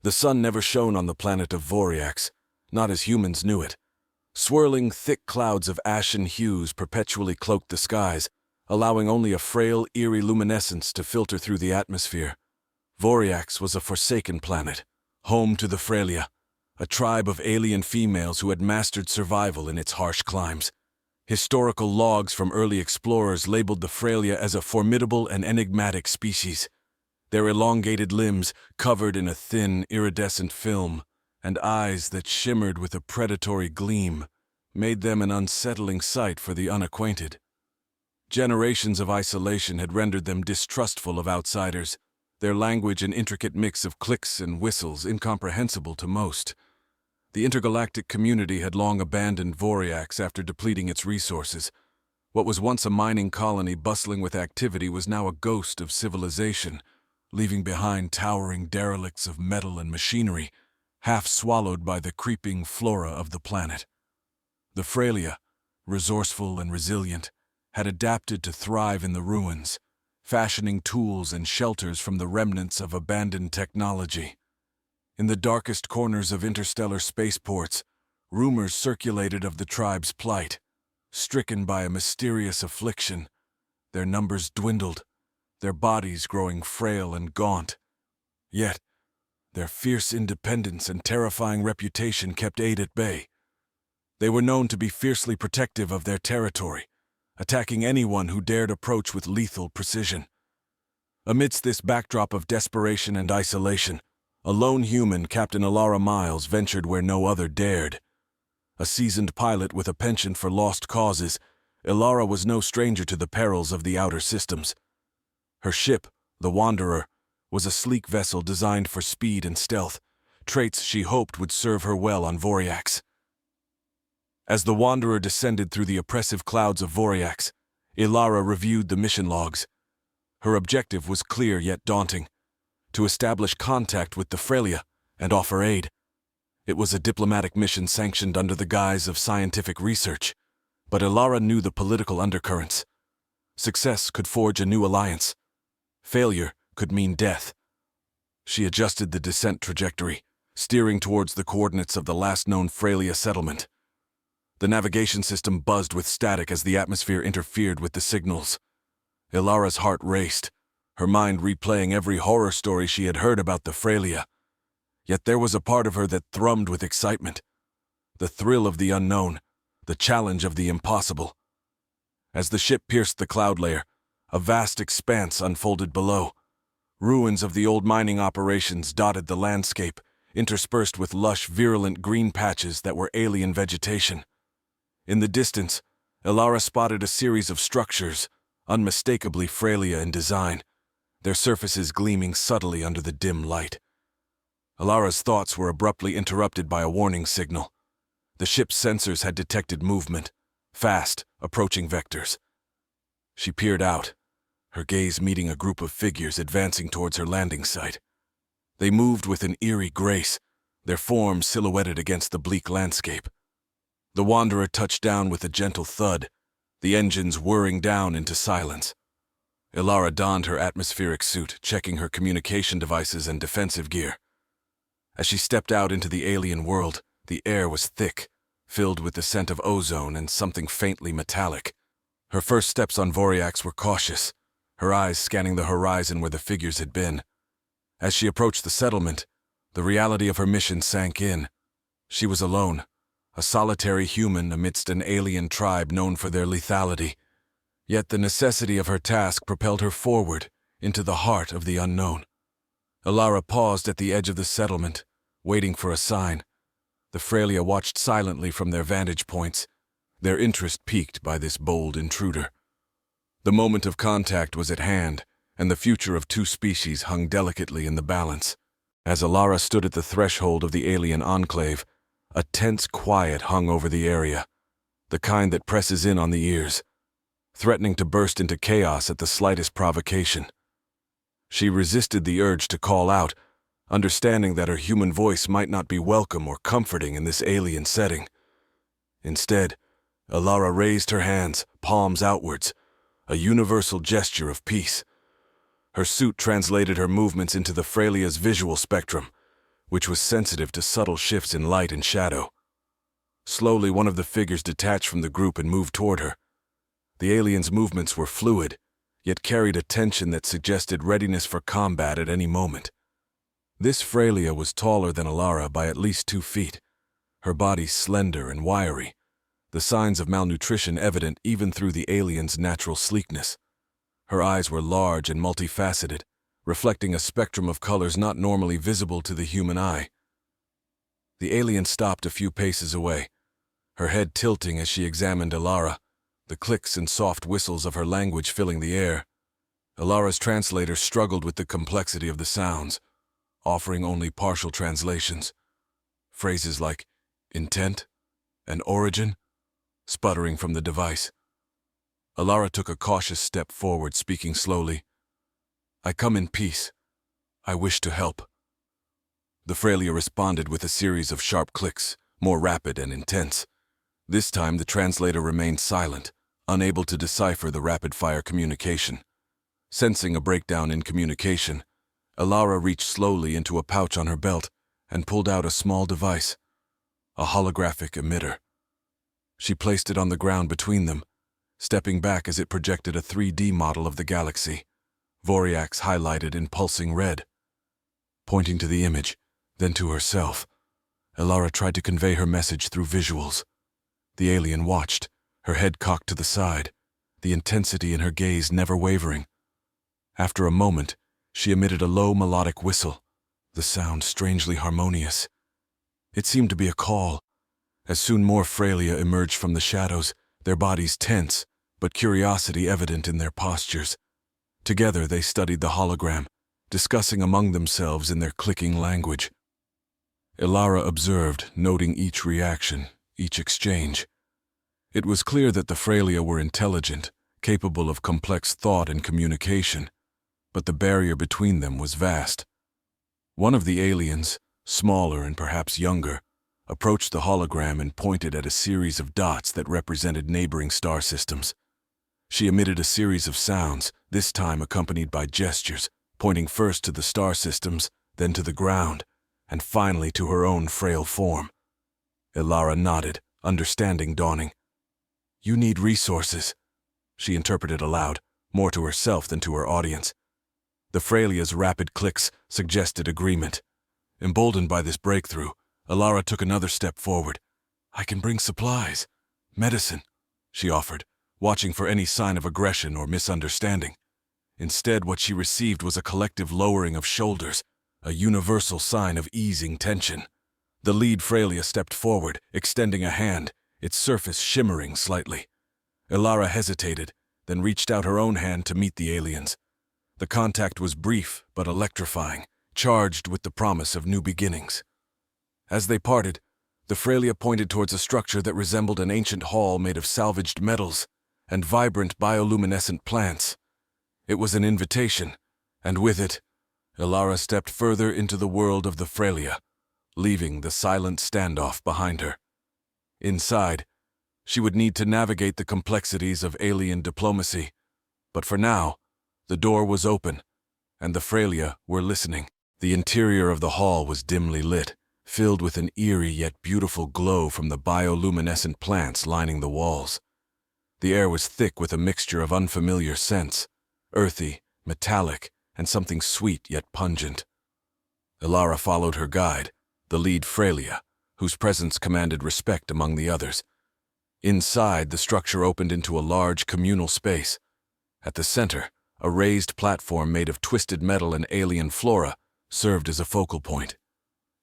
The sun never shone on the planet of Vorx, not as humans knew it. Swirling thick clouds of ashen hues perpetually cloaked the skies, allowing only a frail, eerie luminescence to filter through the atmosphere. Vorx was a forsaken planet, home to the Frelia, a tribe of alien females who had mastered survival in its harsh climes. Historical logs from early explorers labeled the Frelia as a formidable and enigmatic species. Their elongated limbs, covered in a thin, iridescent film, and eyes that shimmered with a predatory gleam, made them an unsettling sight for the unacquainted. Generations of isolation had rendered them distrustful of outsiders, their language an intricate mix of clicks and whistles incomprehensible to most. The intergalactic community had long abandoned Vorx after depleting its resources. What was once a mining colony bustling with activity was now a ghost of civilization, leaving behind towering derelicts of metal and machinery, half swallowed by the creeping flora of the planet. The Frelia, resourceful and resilient, had adapted to thrive in the ruins, fashioning tools and shelters from the remnants of abandoned technology. In the darkest corners of interstellar spaceports, rumors circulated of the tribe's plight. Stricken by a mysterious affliction, their numbers dwindled, their bodies growing frail and gaunt. Yet, their fierce independence and terrifying reputation kept aid at bay. They were known to be fiercely protective of their territory, attacking anyone who dared approach with lethal precision. Amidst this backdrop of desperation and isolation, a lone human, Captain Alara Miles, ventured where no other dared. A seasoned pilot with a penchant for lost causes, Alara was no stranger to the perils of the outer systems. Her ship, the Wanderer, was a sleek vessel designed for speed and stealth, traits she hoped would serve her well on Vorx. As the Wanderer descended through the oppressive clouds of Vorx, Alara reviewed the mission logs. Her objective was clear yet daunting: to establish contact with the Frelia and offer aid. It was a diplomatic mission sanctioned under the guise of scientific research, but Alara knew the political undercurrents. Success could forge a new alliance. Failure could mean death. She adjusted the descent trajectory, steering towards the coordinates of the last known Frelia settlement. The navigation system buzzed with static as the atmosphere interfered with the signals. Alara's heart raced, her mind replaying every horror story she had heard about the Frelia. Yet there was a part of her that thrummed with excitement. The thrill of the unknown, the challenge of the impossible. As the ship pierced the cloud layer, a vast expanse unfolded below. Ruins of the old mining operations dotted the landscape, interspersed with lush, virulent green patches that were alien vegetation. In the distance, Alara spotted a series of structures, unmistakably Frelia in design, their surfaces gleaming subtly under the dim light. Alara's thoughts were abruptly interrupted by a warning signal. The ship's sensors had detected movement, fast, approaching vectors. She peered out, her gaze meeting a group of figures advancing towards her landing site. They moved with an eerie grace, their forms silhouetted against the bleak landscape. The Wanderer touched down with a gentle thud, the engines whirring down into silence. Alara donned her atmospheric suit, checking her communication devices and defensive gear. As she stepped out into the alien world, the air was thick, filled with the scent of ozone and something faintly metallic. Her first steps on Vorx were cautious, her eyes scanning the horizon where the figures had been. As she approached the settlement, the reality of her mission sank in. She was alone, a solitary human amidst an alien tribe known for their lethality. Yet the necessity of her task propelled her forward into the heart of the unknown. Alara paused at the edge of the settlement, waiting for a sign. The Frelia watched silently from their vantage points, their interest piqued by this bold intruder. The moment of contact was at hand, and the future of two species hung delicately in the balance. As Alara stood at the threshold of the alien enclave, a tense quiet hung over the area, the kind that presses in on the ears, threatening to burst into chaos at the slightest provocation. She resisted the urge to call out, understanding that her human voice might not be welcome or comforting in this alien setting. Instead, Alara raised her hands, palms outwards, a universal gesture of peace. Her suit translated her movements into the Frelia's visual spectrum, which was sensitive to subtle shifts in light and shadow. Slowly, one of the figures detached from the group and moved toward her. The alien's movements were fluid, yet carried a tension that suggested readiness for combat at any moment. This Freya was taller than Alara by at least 2 feet, her body slender and wiry, the signs of malnutrition evident even through the alien's natural sleekness. Her eyes were large and multifaceted, reflecting a spectrum of colors not normally visible to the human eye. The alien stopped a few paces away, her head tilting as she examined Alara, the clicks and soft whistles of her language filling the air. Alara's translator struggled with the complexity of the sounds, offering only partial translations. Phrases like intent and origin sputtering from the device. Alara took a cautious step forward, speaking slowly. "I come in peace. I wish to help." The Freya responded with a series of sharp clicks, more rapid and intense. This time the translator remained silent, unable to decipher the rapid-fire communication. Sensing a breakdown in communication, Alara reached slowly into a pouch on her belt and pulled out a small device, a holographic emitter. She placed it on the ground between them, stepping back as it projected a 3D model of the galaxy, Vorx highlighted in pulsing red. Pointing to the image, then to herself, Alara tried to convey her message through visuals. The alien watched, her head cocked to the side, the intensity in her gaze never wavering. After a moment, she emitted a low melodic whistle, the sound strangely harmonious. It seemed to be a call. As soon more Freya emerged from the shadows, their bodies tense, but curiosity evident in their postures. Together they studied the hologram, discussing among themselves in their clicking language. Alara observed, noting each reaction, each exchange. It was clear that the Freya were intelligent, capable of complex thought and communication, but the barrier between them was vast. One of the aliens, smaller and perhaps younger, approached the hologram and pointed at a series of dots that represented neighboring star systems. She emitted a series of sounds, this time accompanied by gestures, pointing first to the star systems, then to the ground, and finally to her own frail form. Alara nodded, understanding dawning. "You need resources," she interpreted aloud, more to herself than to her audience. The Freya's rapid clicks suggested agreement. Emboldened by this breakthrough, Alara took another step forward. "I can bring supplies, medicine," she offered, watching for any sign of aggression or misunderstanding. Instead, what she received was a collective lowering of shoulders, a universal sign of easing tension. The lead Freya stepped forward, extending a hand, its surface shimmering slightly. Alara hesitated, then reached out her own hand to meet the alien's. The contact was brief but electrifying, charged with the promise of new beginnings. As they parted, the Freya pointed towards a structure that resembled an ancient hall made of salvaged metals and vibrant bioluminescent plants. It was an invitation, and with it, Alara stepped further into the world of the Freya, leaving the silent standoff behind her. Inside, she would need to navigate the complexities of alien diplomacy, but for now, the door was open, and the Freya were listening. The interior of the hall was dimly lit, filled with an eerie yet beautiful glow from the bioluminescent plants lining the walls. The air was thick with a mixture of unfamiliar scents, earthy, metallic, and something sweet yet pungent. Alara followed her guide, the lead Freya, whose presence commanded respect among the others. Inside, the structure opened into a large communal space. At the center, a raised platform made of twisted metal and alien flora served as a focal point.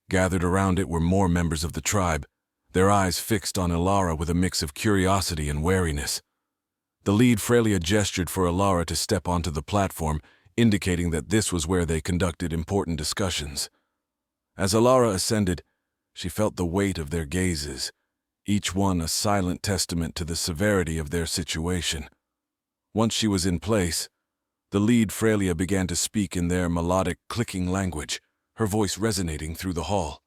Gathered around it were more members of the tribe, their eyes fixed on Alara with a mix of curiosity and wariness. The lead Freya gestured for Alara to step onto the platform, indicating that this was where they conducted important discussions. As Alara ascended, she felt the weight of their gazes, each one a silent testament to the severity of their situation. Once she was in place, the lead Freya began to speak in their melodic, clicking language, her voice resonating through the hall.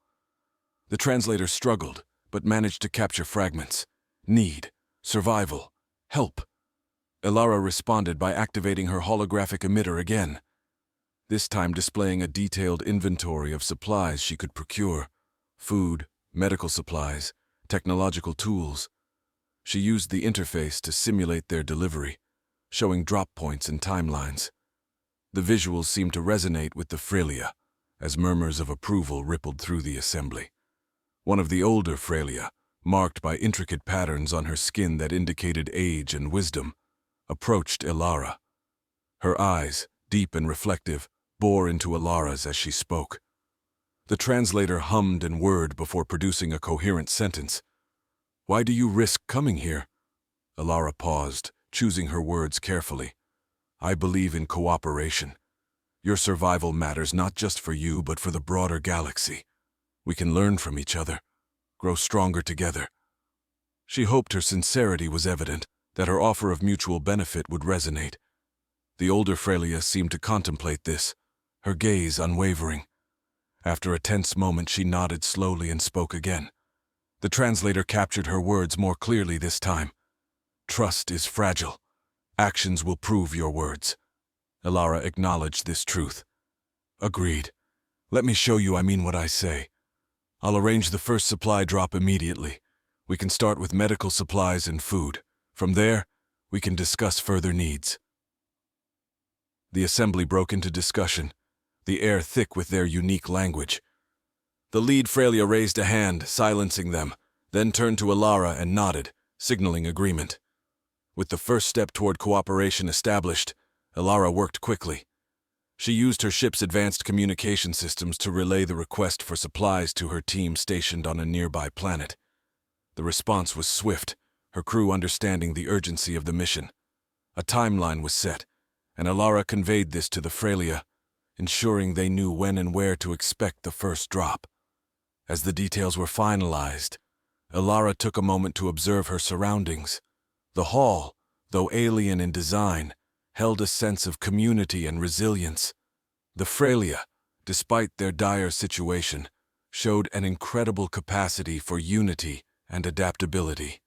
The translator struggled, but managed to capture fragments. Need, survival, help. Alara responded by activating her holographic emitter again. this time displaying a detailed inventory of supplies she could procure: food, medical supplies, technological tools. She used the interface to simulate their delivery, showing drop points and timelines. The visuals seemed to resonate with the Frelia, as murmurs of approval rippled through the assembly. One of the older Frelia, marked by intricate patterns on her skin that indicated age and wisdom, approached Alara. Her eyes, deep and reflective, bore into Alara's as she spoke. The translator hummed and whirred before producing a coherent sentence. "Why do you risk coming here?" Alara paused, choosing her words carefully. "I believe in cooperation. Your survival matters not just for you, but for the broader galaxy. We can learn from each other, grow stronger together." She hoped her sincerity was evident, that her offer of mutual benefit would resonate. The older Frelia seemed to contemplate this, her gaze unwavering. After a tense moment, she nodded slowly and spoke again. The translator captured her words more clearly this time. "Trust is fragile. Actions will prove your words." Alara acknowledged this truth. "Agreed. Let me show you I mean what I say. I'll arrange the first supply drop immediately. We can start with medical supplies and food. From there, we can discuss further needs." The assembly broke into discussion, the air thick with their unique language. The lead Frelia raised a hand, silencing them, then turned to Alara and nodded, signaling agreement. With the first step toward cooperation established, Alara worked quickly. She used her ship's advanced communication systems to relay the request for supplies to her team stationed on a nearby planet. The response was swift, her crew understanding the urgency of the mission. A timeline was set, and Alara conveyed this to the Frelia, ensuring they knew when and where to expect the first drop. As the details were finalized, Alara took a moment to observe her surroundings. The hall, though alien in design, held a sense of community and resilience. The Frelia, despite their dire situation, showed an incredible capacity for unity and adaptability.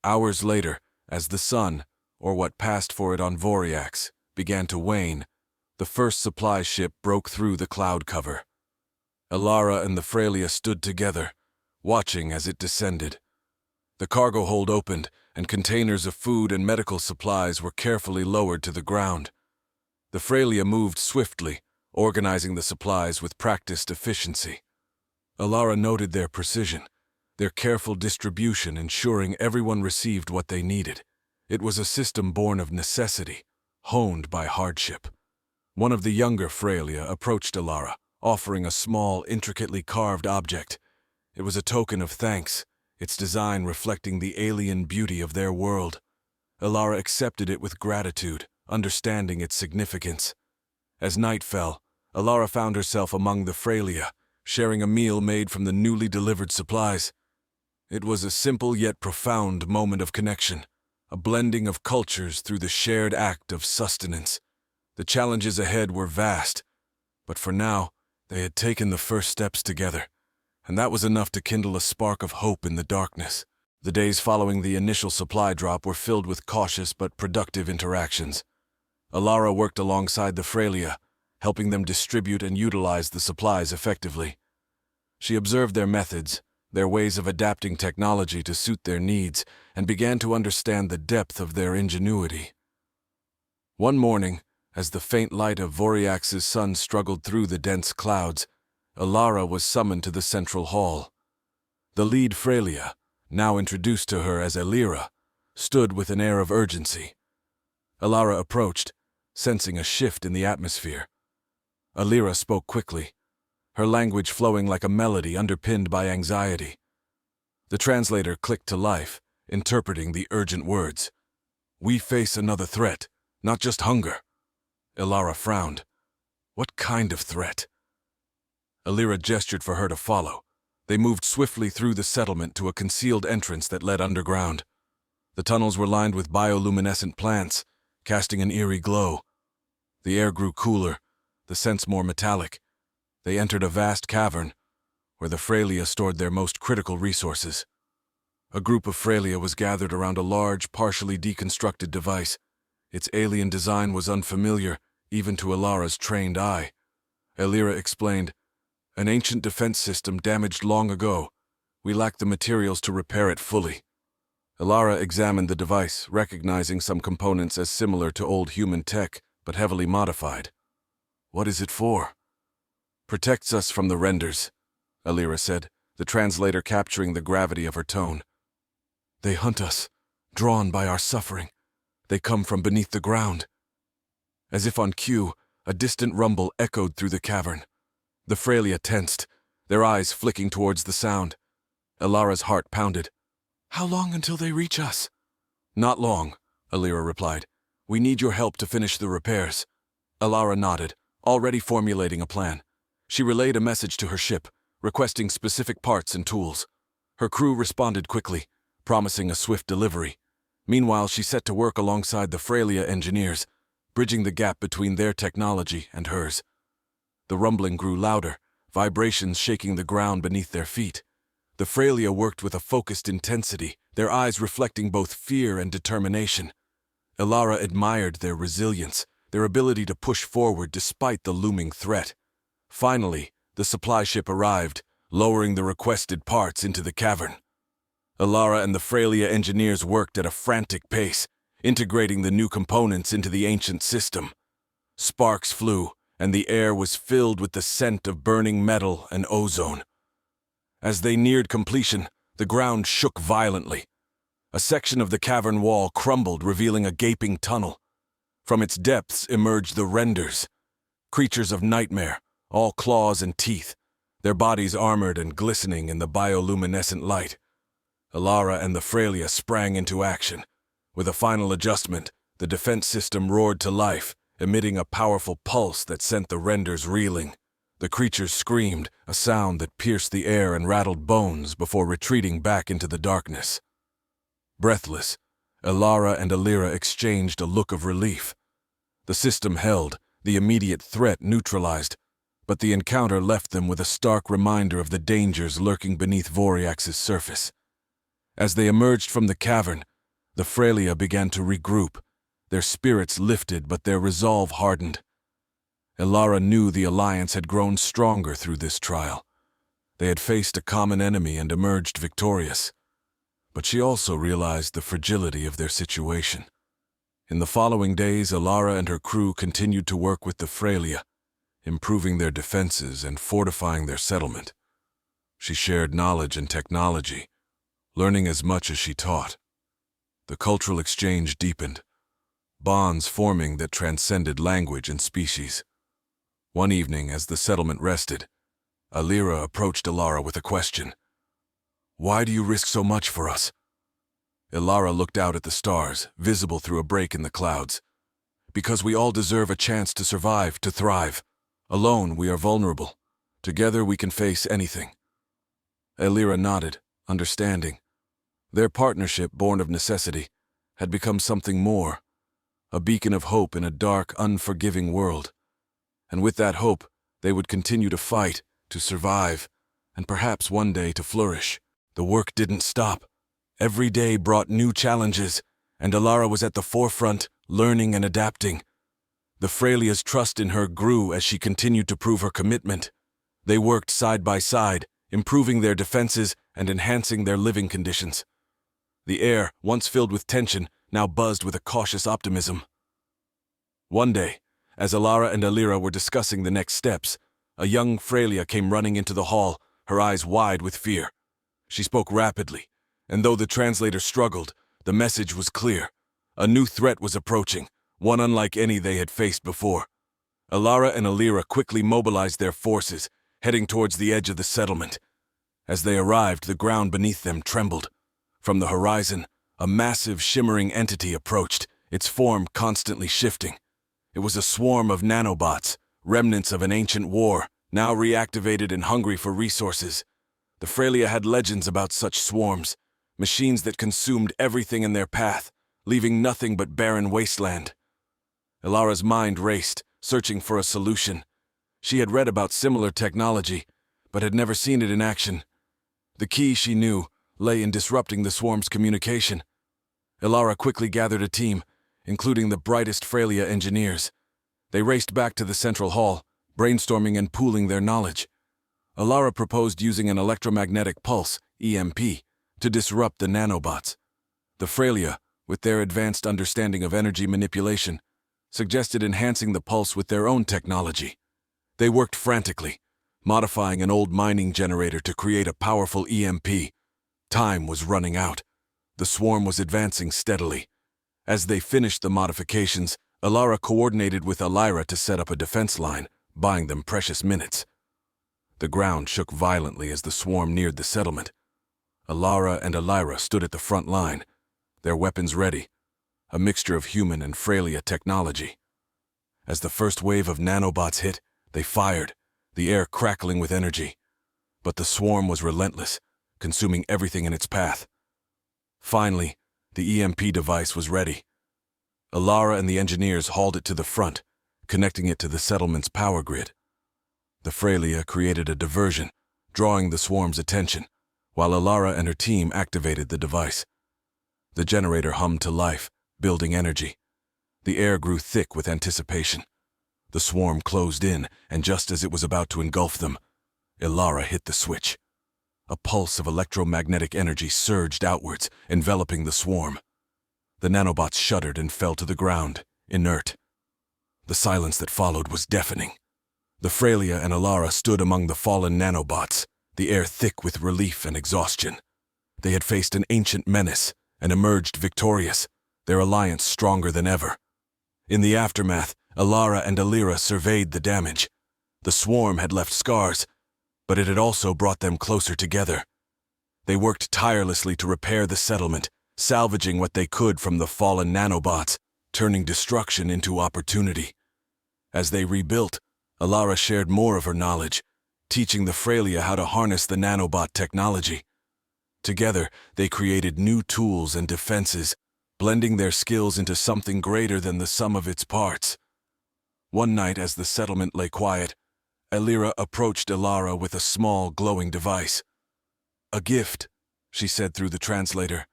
Hours later, as the sun, or what passed for it on Vorx, began to wane, the first supply ship broke through the cloud cover. Alara and the Frelia stood together, watching as it descended. The cargo hold opened, and containers of food and medical supplies were carefully lowered to the ground. The Frelia moved swiftly, organizing the supplies with practiced efficiency. Alara noted their precision, their careful distribution ensuring everyone received what they needed. It was a system born of necessity, honed by hardship. One of the younger Frelia approached Alara, offering a small, intricately carved object. It was a token of thanks, its design reflecting the alien beauty of their world. Alara accepted it with gratitude, understanding its significance. As night fell, Alara found herself among the Frelia, sharing a meal made from the newly delivered supplies. It was a simple yet profound moment of connection, a blending of cultures through the shared act of sustenance. The challenges ahead were vast, but for now, they had taken the first steps together, and that was enough to kindle a spark of hope in the darkness. The days following the initial supply drop were filled with cautious but productive interactions. Alara worked alongside the Frelia, helping them distribute and utilize the supplies effectively. She observed their methods, their ways of adapting technology to suit their needs, and began to understand the depth of their ingenuity. One morning, as the faint light of Vorx's sun struggled through the dense clouds, Alara was summoned to the central hall. The lead Frelia, now introduced to her as Alara, stood with an air of urgency. Alara approached, sensing a shift in the atmosphere. Alara spoke quickly, her language flowing like a melody underpinned by anxiety. The translator clicked to life, interpreting the urgent words. "We face another threat, not just hunger." Alara frowned. "What kind of threat?" Alara gestured for her to follow. They moved swiftly through the settlement to a concealed entrance that led underground. The tunnels were lined with bioluminescent plants, casting an eerie glow. The air grew cooler, the scents more metallic. They entered a vast cavern, where the Frelia stored their most critical resources. A group of Frelia was gathered around a large, partially deconstructed device. Its alien design was unfamiliar, even to Alara's trained eye. Alara explained, "An ancient defense system damaged long ago. We lack the materials to repair it fully." Alara examined the device, recognizing some components as similar to old human tech, but heavily modified. "What is it for?" "Protects us from the renders," Alara said, the translator capturing the gravity of her tone. "They hunt us, drawn by our suffering. They come from beneath the ground." As if on cue, a distant rumble echoed through the cavern. The Freya tensed, their eyes flicking towards the sound. Alara's heart pounded. "How long until they reach us?" "Not long," Alara replied. "We need your help to finish the repairs." Alara nodded, already formulating a plan. She relayed a message to her ship, requesting specific parts and tools. Her crew responded quickly, promising a swift delivery. Meanwhile, she set to work alongside the Freya engineers, bridging the gap between their technology and hers. The rumbling grew louder, vibrations shaking the ground beneath their feet. The Freya worked with a focused intensity, their eyes reflecting both fear and determination. Alara admired their resilience, their ability to push forward despite the looming threat. Finally, the supply ship arrived, lowering the requested parts into the cavern. Alara and the Freya engineers worked at a frantic pace, integrating the new components into the ancient system. Sparks flew, and the air was filled with the scent of burning metal and ozone. As they neared completion, the ground shook violently. A section of the cavern wall crumbled, revealing a gaping tunnel. From its depths emerged the renders, creatures of nightmare, all claws and teeth, their bodies armored and glistening in the bioluminescent light. Alara and the Freya sprang into action. With a final adjustment, the defense system roared to life, emitting a powerful pulse that sent the renders reeling. The creatures screamed, a sound that pierced the air and rattled bones before retreating back into the darkness. Breathless, Alara and Alara exchanged a look of relief. The system held, the immediate threat neutralized, but the encounter left them with a stark reminder of the dangers lurking beneath Vorx's surface. As they emerged from the cavern, the Freya began to regroup. Their spirits lifted, but their resolve hardened. Alara knew the Alliance had grown stronger through this trial. They had faced a common enemy and emerged victorious. But she also realized the fragility of their situation. In the following days, Alara and her crew continued to work with the Freya, improving their defenses and fortifying their settlement. She shared knowledge and technology, learning as much as she taught. The cultural exchange deepened, bonds forming that transcended language and species. One evening, as the settlement rested, Alara approached Alara with a question. "Why do you risk so much for us?" Alara looked out at the stars, visible through a break in the clouds. "Because we all deserve a chance to survive, to thrive. Alone, we are vulnerable. Together, we can face anything." Alara nodded, understanding. Their partnership, born of necessity, had become something more, a beacon of hope in a dark, unforgiving world. And with that hope, they would continue to fight, to survive, and perhaps one day to flourish. The work didn't stop. Every day brought new challenges, and Alara was at the forefront, learning and adapting. The Freya's trust in her grew as she continued to prove her commitment. They worked side by side, improving their defenses and enhancing their living conditions. The air, once filled with tension, now buzzed with a cautious optimism. One day, as Alara and Alara were discussing the next steps, a young Freya came running into the hall, her eyes wide with fear. She spoke rapidly, and though the translator struggled, the message was clear. A new threat was approaching, one unlike any they had faced before. Alara and Alara quickly mobilized their forces, heading towards the edge of the settlement. As they arrived, the ground beneath them trembled. From the horizon, a massive, shimmering entity approached, its form constantly shifting. It was a swarm of nanobots, remnants of an ancient war, now reactivated and hungry for resources. The Freya had legends about such swarms, machines that consumed everything in their path, leaving nothing but barren wasteland. Alara's mind raced, searching for a solution. She had read about similar technology, but had never seen it in action. The key, she knew, lay in disrupting the swarm's communication. Alara quickly gathered a team, including the brightest Freya engineers. They raced back to the central hall, brainstorming and pooling their knowledge. Alara proposed using an electromagnetic pulse, EMP, to disrupt the nanobots. The Frelia, with their advanced understanding of energy manipulation, suggested enhancing the pulse with their own technology. They worked frantically, modifying an old mining generator to create a powerful EMP. Time was running out. The swarm was advancing steadily. As they finished the modifications, Alara coordinated with Alara to set up a defense line, buying them precious minutes. The ground shook violently as the swarm neared the settlement. Alara and Alara stood at the front line, their weapons ready, a mixture of human and Frelia technology. As the first wave of nanobots hit, they fired, the air crackling with energy. But the swarm was relentless, consuming everything in its path. Finally, the EMP device was ready. Alara and the engineers hauled it to the front, connecting it to the settlement's power grid. The Frelia created a diversion, drawing the swarm's attention, while Alara and her team activated the device. The generator hummed to life, building energy. The air grew thick with anticipation. The swarm closed in, and just as it was about to engulf them, Alara hit the switch. A pulse of electromagnetic energy surged outwards, enveloping the swarm. The nanobots shuddered and fell to the ground, inert. The silence that followed was deafening. The Frelia and Alara stood among the fallen nanobots, the air thick with relief and exhaustion. They had faced an ancient menace and emerged victorious, their alliance stronger than ever. In the aftermath, Alara and Alara surveyed the damage. The swarm had left scars, but it had also brought them closer together. They worked tirelessly to repair the settlement, salvaging what they could from the fallen nanobots, turning destruction into opportunity. As they rebuilt, Alara shared more of her knowledge, teaching the Frelia how to harness the nanobot technology. Together, they created new tools and defenses, blending their skills into something greater than the sum of its parts. One night, as the settlement lay quiet, Alara approached Alara with a small, glowing device. "A gift," she said through the translator.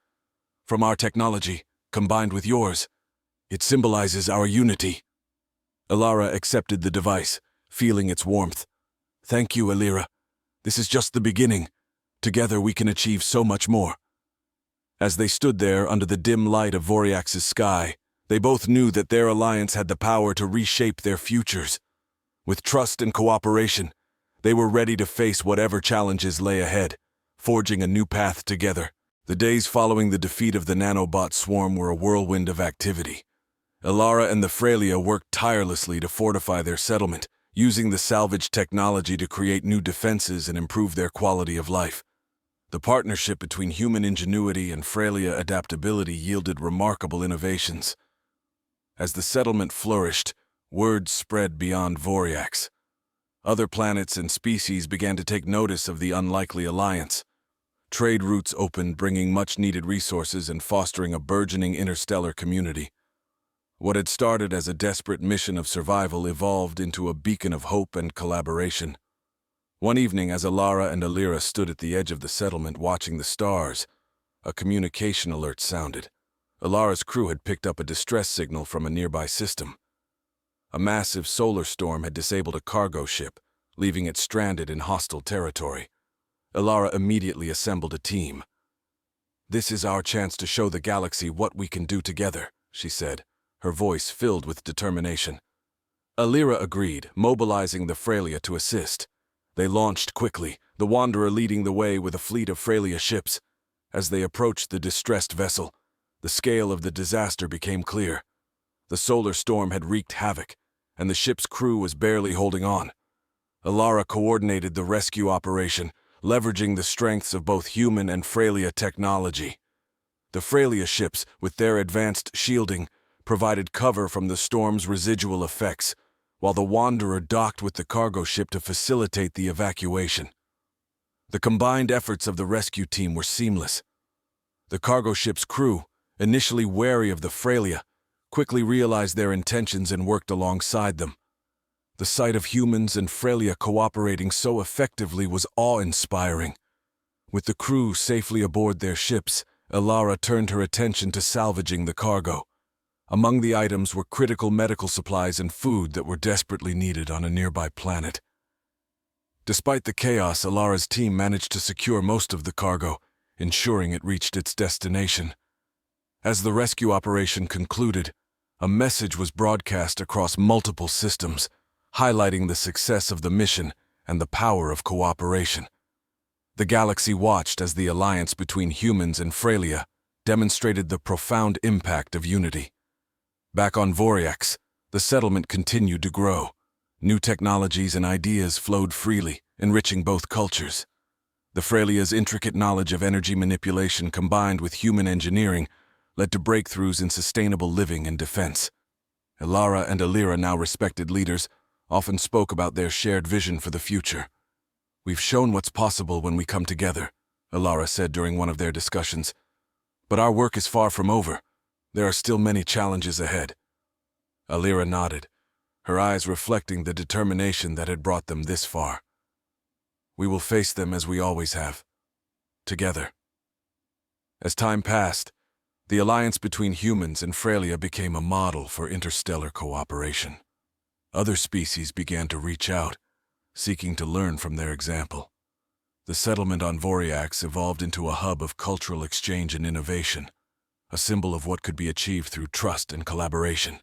"From our technology, combined with yours. It symbolizes our unity." Alara accepted the device, feeling its warmth. "Thank you, Alara. This is just the beginning. Together we can achieve so much more." As they stood there under the dim light of Vorx's sky, they both knew that their alliance had the power to reshape their futures. With trust and cooperation, they were ready to face whatever challenges lay ahead, forging a new path together. The days following the defeat of the nanobot swarm were a whirlwind of activity. Alara and the Frelia worked tirelessly to fortify their settlement, using the salvage technology to create new defenses and improve their quality of life. The partnership between human ingenuity and Frelia adaptability yielded remarkable innovations. As the settlement flourished, word spread beyond Vorx. Other planets and species began to take notice of the unlikely alliance. Trade routes opened, bringing much-needed resources and fostering a burgeoning interstellar community. What had started as a desperate mission of survival evolved into a beacon of hope and collaboration. One evening, as Alara and Alara stood at the edge of the settlement watching the stars, a communication alert sounded. Alara's crew had picked up a distress signal from a nearby system. A massive solar storm had disabled a cargo ship, leaving it stranded in hostile territory. Alara immediately assembled a team. "This is our chance to show the galaxy what we can do together," she said, her voice filled with determination. Alara agreed, mobilizing the Frelia to assist. They launched quickly, the Wanderer leading the way with a fleet of Frelia ships. As they approached the distressed vessel, the scale of the disaster became clear. The solar storm had wreaked havoc, and the ship's crew was barely holding on. Alara coordinated the rescue operation, leveraging the strengths of both human and Frelia technology. The Frelia ships, with their advanced shielding, provided cover from the storm's residual effects, while the Wanderer docked with the cargo ship to facilitate the evacuation. The combined efforts of the rescue team were seamless. The cargo ship's crew, initially wary of the Frelia, quickly realized their intentions and worked alongside them. The sight of humans and Frelia cooperating so effectively was awe-inspiring. With the crew safely aboard their ships, Alara turned her attention to salvaging the cargo. Among the items were critical medical supplies and food that were desperately needed on a nearby planet. Despite the chaos, Alara's team managed to secure most of the cargo, ensuring it reached its destination. As the rescue operation concluded, a message was broadcast across multiple systems, highlighting the success of the mission and the power of cooperation. The galaxy watched as the alliance between humans and Frelia demonstrated the profound impact of unity. Back on Vorx, the settlement continued to grow. New technologies and ideas flowed freely, enriching both cultures. The Frelia's intricate knowledge of energy manipulation combined with human engineering led to breakthroughs in sustainable living and defense. Alara and Alara, now respected leaders, often spoke about their shared vision for the future. "We've shown what's possible when we come together," Alara said during one of their discussions. "But our work is far from over. There are still many challenges ahead." Alara nodded, her eyes reflecting the determination that had brought them this far. "We will face them as we always have, together." As time passed, the alliance between humans and Frelia became a model for interstellar cooperation. Other species began to reach out, seeking to learn from their example. The settlement on Vorx evolved into a hub of cultural exchange and innovation, a symbol of what could be achieved through trust and collaboration.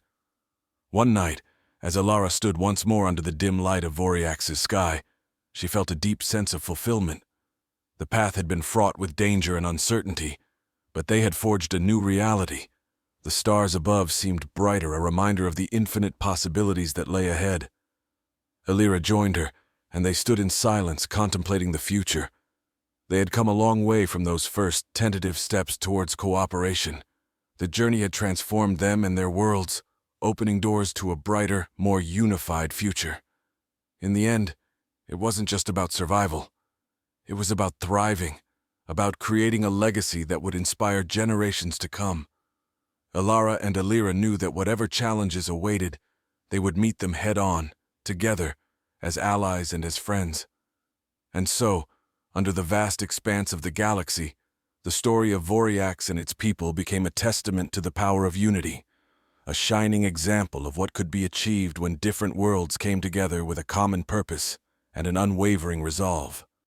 One night, as Alara stood once more under the dim light of Vorx's sky, she felt a deep sense of fulfillment. The path had been fraught with danger and uncertainty, but they had forged a new reality. The stars above seemed brighter, a reminder of the infinite possibilities that lay ahead. Alara joined her, and they stood in silence, contemplating the future. They had come a long way from those first tentative steps towards cooperation. The journey had transformed them and their worlds, opening doors to a brighter, more unified future. In the end, it wasn't just about survival. It was about thriving, about creating a legacy that would inspire generations to come. Alara and Alara knew that whatever challenges awaited, they would meet them head-on, together, as allies and as friends. And so, under the vast expanse of the galaxy, the story of Vorx and its people became a testament to the power of unity, a shining example of what could be achieved when different worlds came together with a common purpose and an unwavering resolve.